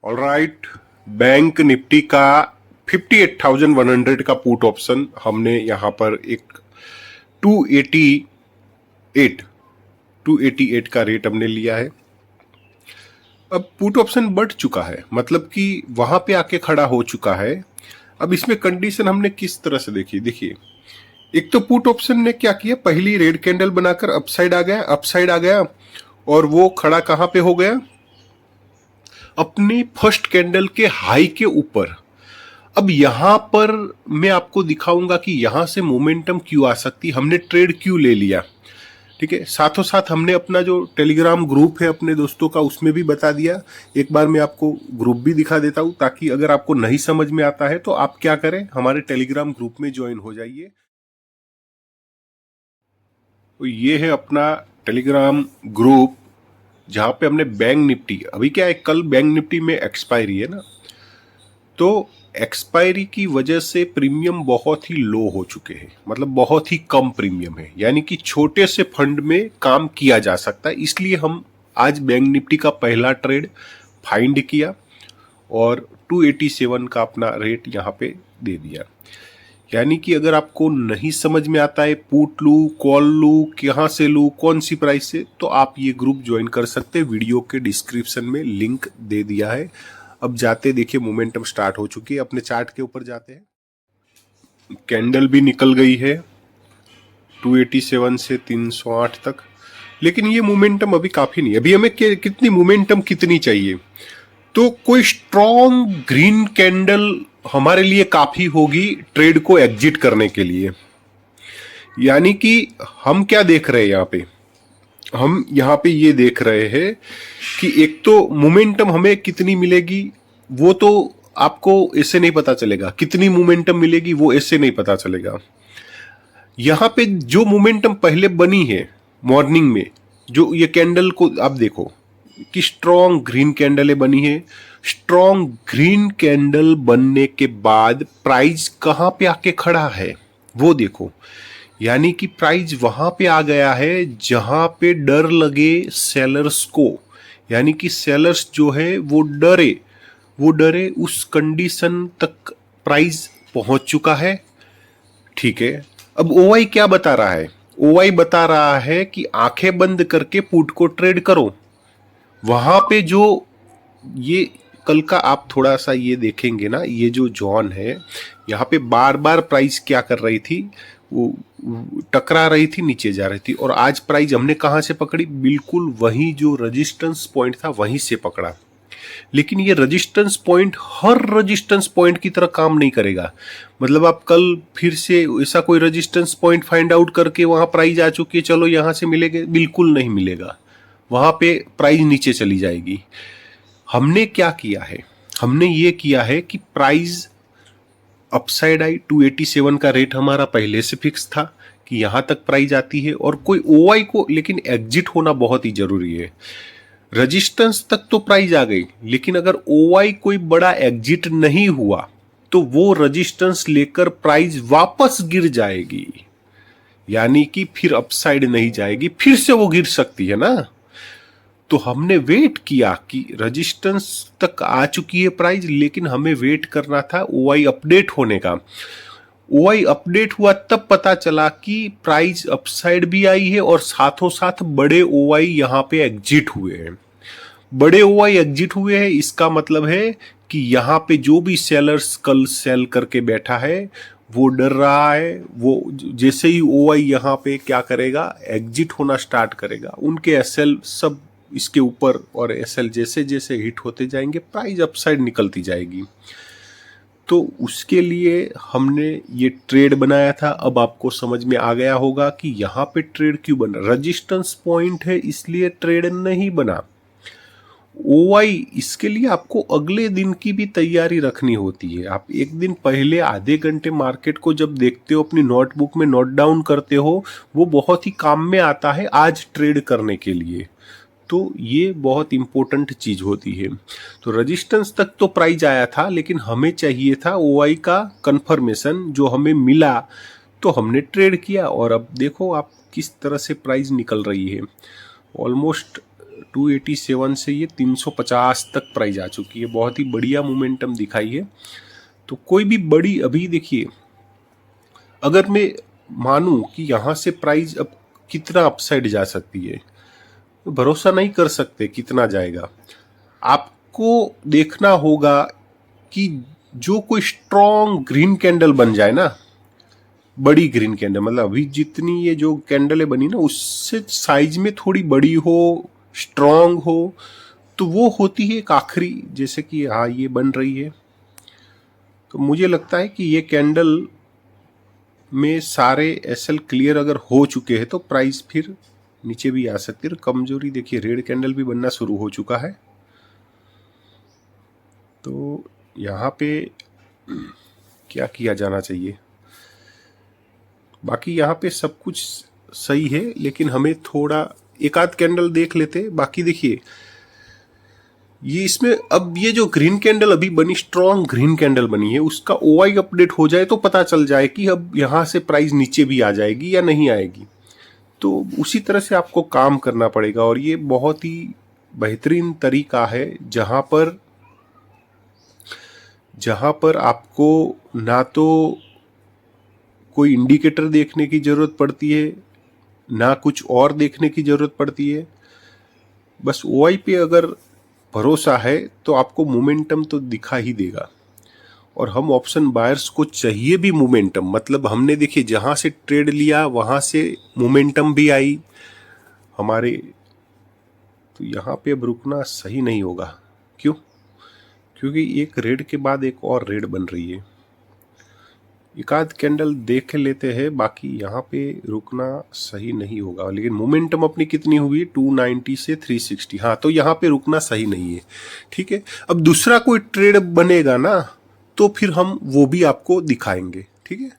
Alright, bank Nifty का 58,100 का put option हमने यहां पर एक 288 का रेट हमने लिया है। अब पुट ऑप्शन बढ़ चुका है, मतलब कि वहां पे आके खड़ा हो चुका है। अब इसमें कंडीशन हमने किस तरह से देखी, देखिए एक तो पुट ऑप्शन ने क्या किया, पहली रेड कैंडल बनाकर अपसाइड आ गया और वो खड़ा कहां पे हो गया, अपनी फर्स्ट कैंडल के हाई के ऊपर। अब यहां पर मैं आपको दिखाऊंगा कि यहां से मोमेंटम क्यों आ सकती, हमने ट्रेड क्यों ले लिया। ठीक है, साथों साथ हमने अपना जो टेलीग्राम ग्रुप है अपने दोस्तों का उसमें भी बता दिया। एक बार मैं आपको ग्रुप भी दिखा देता हूं, ताकि अगर आपको नहीं समझ में आता है तो आप क्या करें, हमारे टेलीग्राम ग्रुप में ज्वाइन हो जाइए। तो ये है अपना टेलीग्राम ग्रुप, जहां पे हमने बैंक निफ्टी, अभी क्या है कल बैंक निफ्टी में एक्सपायरी है ना, तो एक्सपायरी की वजह से प्रीमियम बहुत ही लो हो चुके हैं, मतलब बहुत ही कम प्रीमियम है, यानी कि छोटे से फंड में काम किया जा सकता है। इसलिए हम आज बैंक निफ्टी का पहला ट्रेड फाइंड किया और 287 का अपना रेट यहाँ पे दे दिया। यानी कि अगर आपको नहीं समझ में आता है पुट लू कॉल लू कहाँ से लू कौन सी प्राइस से, तो आप ये ग्रुप ज्वाइन कर सकते हैं। वीडियो के डिस्क्रिप्शन में लिंक दे दिया है। अब जाते देखिए मोमेंटम स्टार्ट हो चुकी है, अपने चार्ट के ऊपर जाते हैं। कैंडल भी निकल गई है 287 से 308 तक, लेकिन ये मोमेंटम अभी काफी नहीं। अभी हमें कितनी मोमेंटम कितनी चाहिए, तो कोई स्ट्रॉन्ग ग्रीन कैंडल हमारे लिए काफी होगी ट्रेड को एग्जिट करने के लिए। यानी कि हम क्या देख रहे हैं यहाँ पे, हम यहाँ पे ये देख रहे हैं कि एक तो मोमेंटम हमें कितनी मिलेगी वो तो आपको ऐसे नहीं पता चलेगा, कितनी मोमेंटम मिलेगी वो ऐसे नहीं पता चलेगा। यहाँ पे जो मोमेंटम पहले बनी है मॉर्निंग में, जो ये कैंडल को आप देखो कि स्ट्रॉन्ग ग्रीन कैंडल बनी है। स्ट्रॉन्ग ग्रीन कैंडल बनने के बाद प्राइस कहां पे आके खड़ा है वो देखो, यानी कि प्राइस वहां पे आ गया है जहां पे डर लगे सेलर्स को, यानी कि सेलर्स जो है वो डरे उस कंडीशन तक प्राइस पहुंच चुका है। ठीक है, अब ओवाई क्या बता रहा है, ओवाई बता रहा है कि आंखें बंद करके पुट को ट्रेड करो। वहां पे जो ये कल का आप थोड़ा सा ये देखेंगे ना, ये जो जॉन है यहाँ पे बार बार प्राइस क्या कर रही थी, वो टकरा रही थी, नीचे जा रही थी। और आज प्राइस हमने कहां से पकड़ी, बिल्कुल वही जो रेजिस्टेंस पॉइंट था वहीं से पकड़ा। लेकिन ये रेजिस्टेंस पॉइंट हर रेजिस्टेंस पॉइंट की तरह काम नहीं करेगा। मतलब आप कल फिर से ऐसा कोई रेजिस्टेंस पॉइंट फाइंड आउट करके वहां प्राइस आ चुकी है, चलो यहां से मिलेगा, बिल्कुल नहीं मिलेगा। वहां पे प्राइस नीचे चली जाएगी। हमने क्या किया है, हमने ये किया है कि प्राइस अपसाइड आई, 287 का रेट हमारा पहले से फिक्स था कि यहां तक प्राइस आती है और कोई ओवाई को, लेकिन एग्जिट होना बहुत ही जरूरी है। रेजिस्टेंस तक तो प्राइस आ गई, लेकिन अगर ओवाई कोई बड़ा एग्जिट नहीं हुआ तो वो रेजिस्टेंस लेकर प्राइस वापस गिर जाएगी, यानी कि फिर अपसाइड नहीं जाएगी, फिर से वो गिर सकती है ना। तो हमने वेट किया कि रेजिस्टेंस तक आ चुकी है प्राइस, लेकिन हमें वेट करना था ओआई अपडेट होने का। ओआई अपडेट हुआ तब पता चला कि प्राइस अपसाइड भी आई है और साथों साथ बड़े ओआई यहां पे एग्जिट हुए हैं। बड़े ओआई एग्जिट हुए हैं, इसका मतलब है कि यहां पे जो भी सेलर्स कल सेल करके बैठा है वो डर रहा है। वो जैसे ही ओआई यहां पे क्या करेगा, एग्जिट होना स्टार्ट करेगा, उनके एसएल सब इसके ऊपर और एसएल जैसे जैसे हिट होते जाएंगे प्राइस अपसाइड निकलती जाएगी। तो उसके लिए हमने ये ट्रेड बनाया था। अब आपको समझ में आ गया होगा कि यहाँ पे ट्रेड क्यों बना, रेजिस्टेंस पॉइंट है इसलिए ट्रेड नहीं बना। ओवाई इसके लिए आपको अगले दिन की भी तैयारी रखनी होती है। आप एक दिन पहले आधे घंटे मार्केट को जब देखते हो, अपनी नोटबुक में नोट डाउन करते हो, वो बहुत ही काम में आता है आज ट्रेड करने के लिए। तो ये बहुत इंपॉर्टेंट चीज होती है। तो रेजिस्टेंस तक तो प्राइस आया था, लेकिन हमें चाहिए था ओआई का कंफर्मेशन, जो हमें मिला तो हमने ट्रेड किया। और अब देखो आप किस तरह से प्राइस निकल रही है, ऑलमोस्ट 287 से ये 350 तक प्राइस आ चुकी है, बहुत ही बढ़िया मोमेंटम दिखाई है। तो कोई भी बड़ी, अभी देखिए अगर मैं मानूं कि यहाँ से प्राइस अब कितना अपसाइड जा सकती है, तो भरोसा नहीं कर सकते कितना जाएगा। आपको देखना होगा कि जो कोई स्ट्रॉन्ग ग्रीन कैंडल बन जाए ना, बड़ी ग्रीन कैंडल, मतलब अभी जितनी ये जो कैंडल बनी ना उससे साइज में थोड़ी बड़ी हो, स्ट्रॉन्ग हो, तो वो होती है एक आखिरी, जैसे कि हाँ ये बन रही है। तो मुझे लगता है कि ये कैंडल में सारे एसएल क्लियर अगर हो चुके हैं तो प्राइस फिर नीचे भी आ सकती है। कमजोरी देखिए, रेड कैंडल भी बनना शुरू हो चुका है। तो यहाँ पे क्या किया जाना चाहिए, बाकी यहाँ पे सब कुछ सही है, लेकिन हमें थोड़ा एक आध कैंडल देख लेते। बाकी देखिए ये इसमें अब ये जो ग्रीन कैंडल अभी बनी, स्ट्रॉन्ग ग्रीन कैंडल बनी है, उसका ओआई अपडेट हो जाए तो पता चल जाए कि अब यहाँ से प्राइस नीचे भी आ जाएगी या नहीं आएगी। तो उसी तरह से आपको काम करना पड़ेगा, और ये बहुत ही बेहतरीन तरीका है जहाँ पर आपको ना तो कोई इंडिकेटर देखने की ज़रूरत पड़ती है, ना कुछ और देखने की ज़रूरत पड़ती है। बस ओआई पे अगर भरोसा है तो आपको मोमेंटम तो दिखा ही देगा। और हम ऑप्शन बायर्स को चाहिए भी मोमेंटम, मतलब हमने देखिए जहाँ से ट्रेड लिया वहाँ से मोमेंटम भी आई हमारे, तो यहाँ पे अब रुकना सही नहीं होगा। क्यों? क्योंकि एक रेड के बाद एक और रेड बन रही है। एक आध कैंडल देख लेते हैं, बाकी यहाँ पे रुकना सही नहीं होगा। लेकिन मोमेंटम अपनी कितनी हुई, 290 से 360, हाँ तो यहाँ पे रुकना सही नहीं है। ठीक है, अब दूसरा कोई ट्रेड बनेगा ना तो फिर हम वो भी आपको दिखाएंगे। ठीक है।